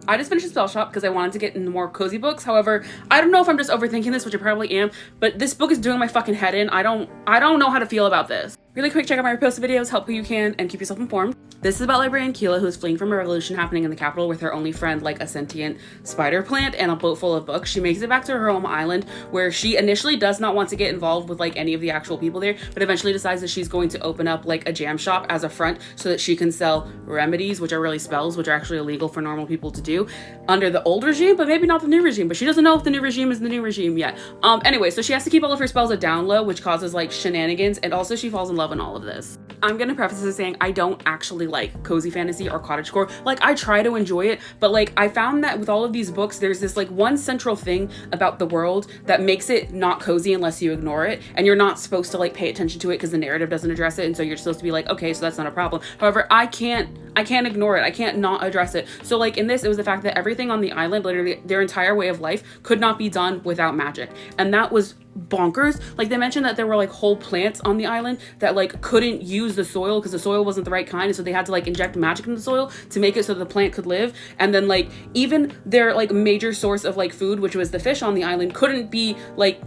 I just finished Spellshop because I wanted to get into more cozy books. However, I don't know if I'm just overthinking this, which I probably am, but this book is doing my fucking head in. I don't know how to feel about this. Really quick, check out my reposted videos, help who you can, and keep yourself informed. This is about librarian Keela, who is fleeing from a revolution happening in the capital with her only friend, like a sentient spider plant and a boat full of books. She makes it back to her home island, where she initially does not want to get involved with like any of the actual people there, but eventually decides that she's going to open up like a jam shop as a front so that she can sell remedies, which are really spells, which are actually illegal for normal people to do under the old regime, but maybe not the new regime. But she doesn't know if the new regime is the new regime yet. Anyway, so she has to keep all of her spells at down low, which causes like shenanigans, and also she falls in love in all of this. I'm gonna preface this saying I don't actually like cozy fantasy or cottagecore. Like, I try to enjoy it, but like I found that with all of these books, there's this like one central thing about the world that makes it not cozy unless you ignore it, and you're not supposed to like pay attention to it because the narrative doesn't address it, and so you're supposed to be like, okay, so that's not a problem. However, I can't ignore it. I can't not address it. So like in this, it was the fact that everything on the island, literally their entire way of life, could not be done without magic, and that was bonkers. Like, they mentioned that there were like whole plants on the island that like couldn't use the soil because the soil wasn't the right kind, and so they had to like inject magic in the soil to make it so the plant could live. And then like even their like major source of like food, which was the fish on the island, couldn't be like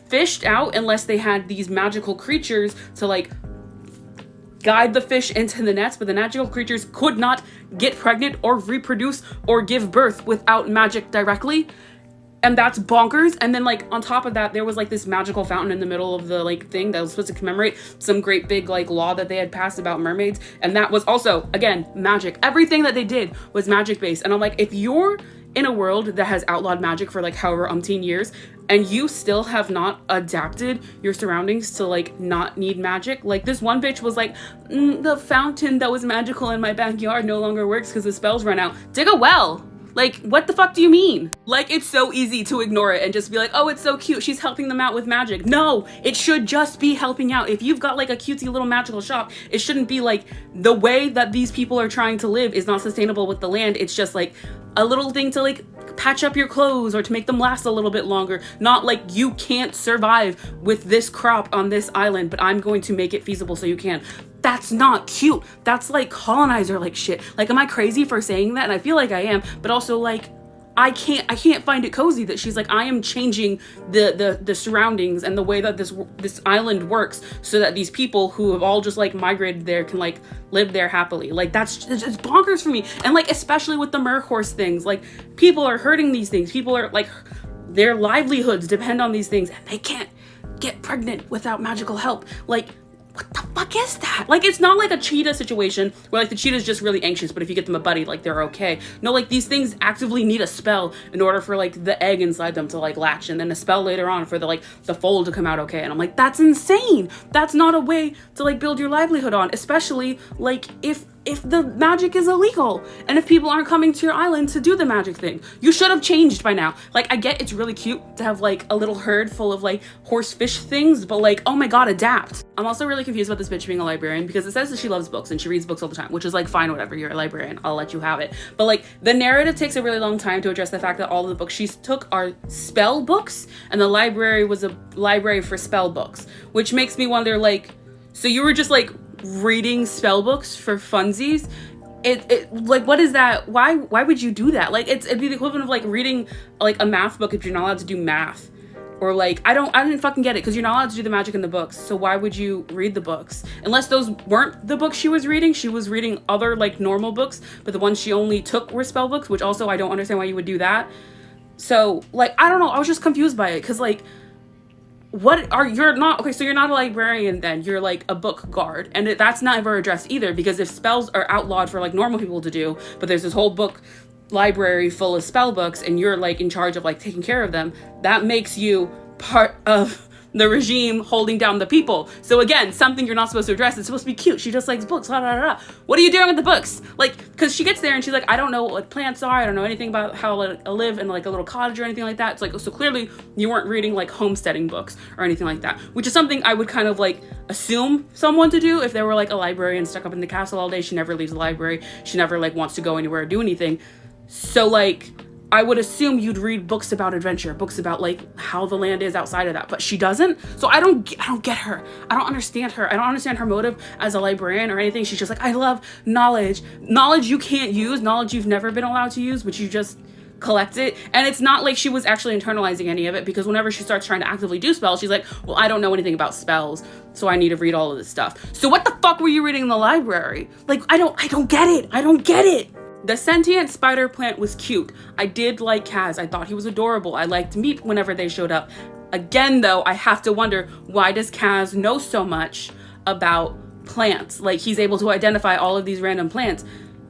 fished out unless they had these magical creatures to like guide the fish into the nets. But the magical creatures could not get pregnant or reproduce or give birth without magic directly. And that's bonkers. And then like on top of that, there was like this magical fountain in the middle of the like thing that was supposed to commemorate some great big like law that they had passed about mermaids, and that was also, again, magic. Everything that they did was magic based. And I'm like, if you're in a world that has outlawed magic for like however umpteen years, and you still have not adapted your surroundings to like not need magic, like this one bitch was like, the fountain that was magical in my backyard no longer works because the spells run out. Dig a well. Like, what the fuck do you mean? Like, it's so easy to ignore it and just be like, oh, it's so cute, she's helping them out with magic. No, it should just be helping out. If you've got like a cutesy little magical shop, it shouldn't be like the way that these people are trying to live is not sustainable with the land. It's just like a little thing to like patch up your clothes or to make them last a little bit longer. Not like you can't survive with this crop on this island, but I'm going to make it feasible so you can. That's not cute. That's like colonizer like shit. Like, am I crazy for saying that? And I feel like I am, but also like I can't find it cozy that she's like, I am changing the surroundings and the way that this island works so that these people who have all just like migrated there can like live there happily. Like, it's bonkers for me. And like, especially with the mer horse things, like people are hurting these things. People are like, their livelihoods depend on these things, and they can't get pregnant without magical help. Like, what the fuck is that? Like, it's not like a cheetah situation where like the cheetah's just really anxious, but if you get them a buddy, like they're okay. No, like these things actively need a spell in order for like the egg inside them to like latch, and then a spell later on for the foal to come out okay. And I'm like, that's insane. That's not a way to like build your livelihood on, especially like if the magic is illegal and if people aren't coming to your island to do the magic thing. You should have changed by now. Like, I get it's really cute to have like a little herd full of like horse fish things, but like, oh my god, adapt. I'm also really confused about this bitch being a librarian because it says that she loves books and she reads books all the time, which is like, fine, whatever, you're a librarian, I'll let you have it. But like, the narrative takes a really long time to address the fact that all of the books she took are spell books, and the library was a library for spell books, which makes me wonder, like, so you were just like reading spell books for funsies? It like, what is that? Why would you do that? Like, it'd be the equivalent of like reading like a math book if you're not allowed to do math. Or like, I didn't fucking get it, because you're not allowed to do the magic in the books, so why would you read the books? Unless those weren't the books she was reading other like normal books, but the ones she only took were spell books, which also I don't understand why you would do that. So like, I don't know, I was just confused by it, because like, you're not a librarian then, you're like a book guard, and that's never addressed either, because if spells are outlawed for like normal people to do, but there's this whole book library full of spell books and you're like in charge of like taking care of them, that makes you part of the regime holding down the people. So again, something you're not supposed to address. It's supposed to be cute, she just likes books, blah, blah, blah. What are you doing with the books? Like, because she gets there and she's like, I don't know what plants are, I don't know anything about how to live in like a little cottage or anything like that. It's like, so clearly you weren't reading like homesteading books or anything like that, which is something I would kind of like assume someone to do if they were like a librarian stuck up in the castle all day. She never leaves the library, she never like wants to go anywhere or do anything. So like, I would assume you'd read books about adventure, books about like how the land is outside of that, but she doesn't. So I don't get her. I don't understand her. I don't understand her motive as a librarian or anything. She's just like, I love knowledge you can't use, knowledge you've never been allowed to use, but you just collect it. And it's not like she was actually internalizing any of it, because whenever she starts trying to actively do spells, she's like, well, I don't know anything about spells, so I need to read all of this stuff. So what the fuck were you reading in the library? Like, I don't get it. I don't get it. The sentient spider plant was cute. I did like Kaz. I thought he was adorable. I liked Meep whenever they showed up. Again, though, I have to wonder, why does Kaz know so much about plants? Like, he's able to identify all of these random plants.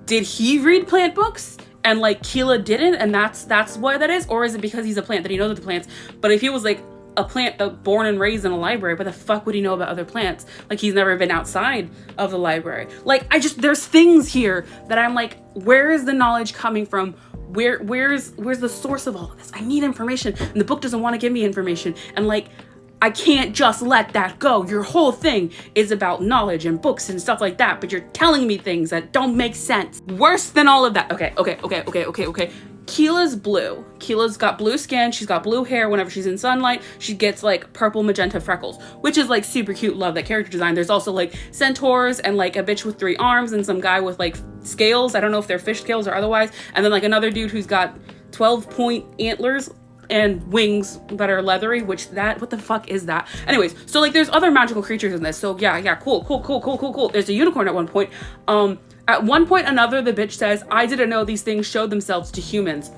Did he read plant books and like Keela didn't, and that's why that is? Or is it because he's a plant that he knows the plants? But if he was like a plant that born and raised in a library, what the fuck would he know about other plants? Like, he's never been outside of the library. Like, there's things here that I'm like, where is the knowledge coming from? Where's the source of all of this? I need information, and the book doesn't want to give me information. And like, I can't just let that go. Your whole thing is about knowledge and books and stuff like that, but you're telling me things that don't make sense. Worse than all of that. Okay. Keela's blue. Keela's got blue skin. She's got blue hair. Whenever she's in sunlight, she gets like purple magenta freckles, which is like super cute. Love that character design. There's also like centaurs and like a bitch with 3 arms and some guy with like scales. I don't know if they're fish scales or otherwise. And then like another dude who's got 12-point antlers and wings that are leathery, what the fuck is that? Anyways, so like there's other magical creatures in this. So yeah, cool. There's a unicorn at one point. At one point another, the bitch says, I didn't know these things showed themselves to humans.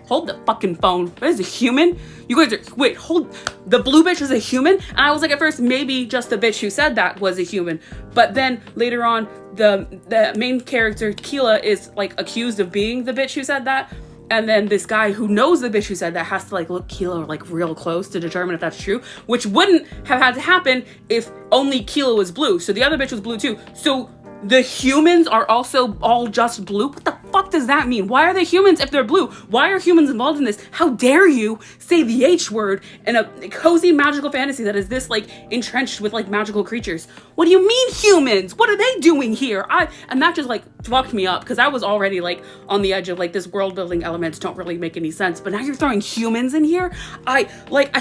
Hold the fucking phone. What is a human? You guys are, wait, hold, the blue bitch is a human? And I was like, at first, maybe just the bitch who said that was a human. But then later on, the main character, Keela, is like accused of being the bitch who said that. And then this guy who knows the bitch who said that has to like look Keela like real close to determine if that's true, which wouldn't have had to happen if only Keela was blue. So the other bitch was blue too. So the humans are also all just blue? What the fuck does that mean? Why are they humans if they're blue? Why are humans involved in this? How dare you say the H word in a cozy magical fantasy that is this like entrenched with like magical creatures? What do you mean humans? What are they doing here? And that just like fucked me up, because I was already like on the edge of like this world building elements don't really make any sense. But now you're throwing humans in here? I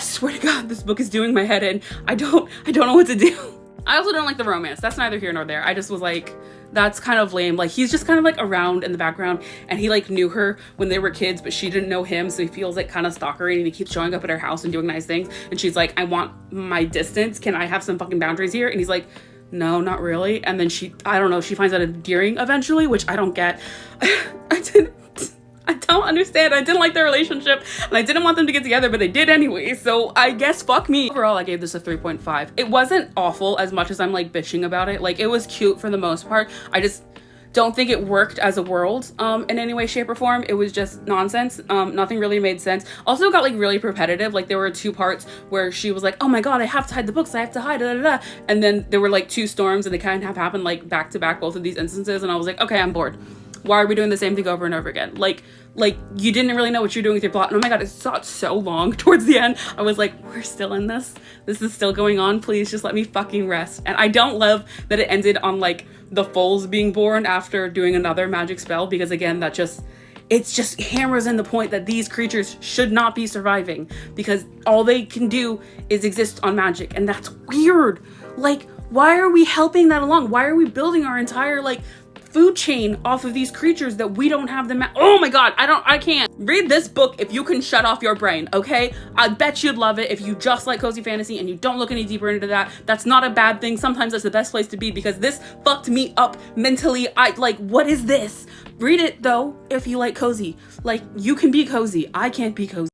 swear to God, this book is doing my head in. I don't know what to do. I also don't like the romance. That's neither here nor there. I just was like, that's kind of lame. Like, he's just kind of like around in the background, and he like knew her when they were kids, but she didn't know him, so he feels like kind of stalkery, and he keeps showing up at her house and doing nice things, and she's like, I want my distance. Can I have some fucking boundaries here? And he's like, no, not really. And then she finds that endearing eventually, which I don't get. I don't understand. I didn't like their relationship, and I didn't want them to get together, but they did anyway, so I guess fuck me. Overall, I gave this a 3.5. It wasn't awful as much as I'm like bitching about it. Like, it was cute for the most part. I just don't think it worked as a world in any way, shape, or form. It was just nonsense. Nothing really made sense. Also got like really repetitive. Like, there were 2 parts where she was like, oh my god, I have to hide the books, I have to hide, da, da, da. And then there were like 2 storms, and they kind of happened like back to back, both of these instances, and I was like, okay, I'm bored. Why are we doing the same thing over and over again? Like you didn't really know what you're doing with your plot. And oh my god, it got so long towards the end. I was like, we're still in this? This is still going on? Please just let me fucking rest. And I don't love that it ended on like the foals being born after doing another magic spell, because again, it just hammers in the point that these creatures should not be surviving, because all they can do is exist on magic, and that's weird. Like, why are we helping that along? Why are we building our entire like food chain off of these creatures that we don't have them? Oh my god, I can't. Read this book if you can shut off your brain, okay? I bet you'd love it if you just like cozy fantasy and you don't look any deeper into that. That's not a bad thing. Sometimes that's the best place to be, because this fucked me up mentally. What is this? Read it though if you like cozy. Like, you can be cozy. I can't be cozy.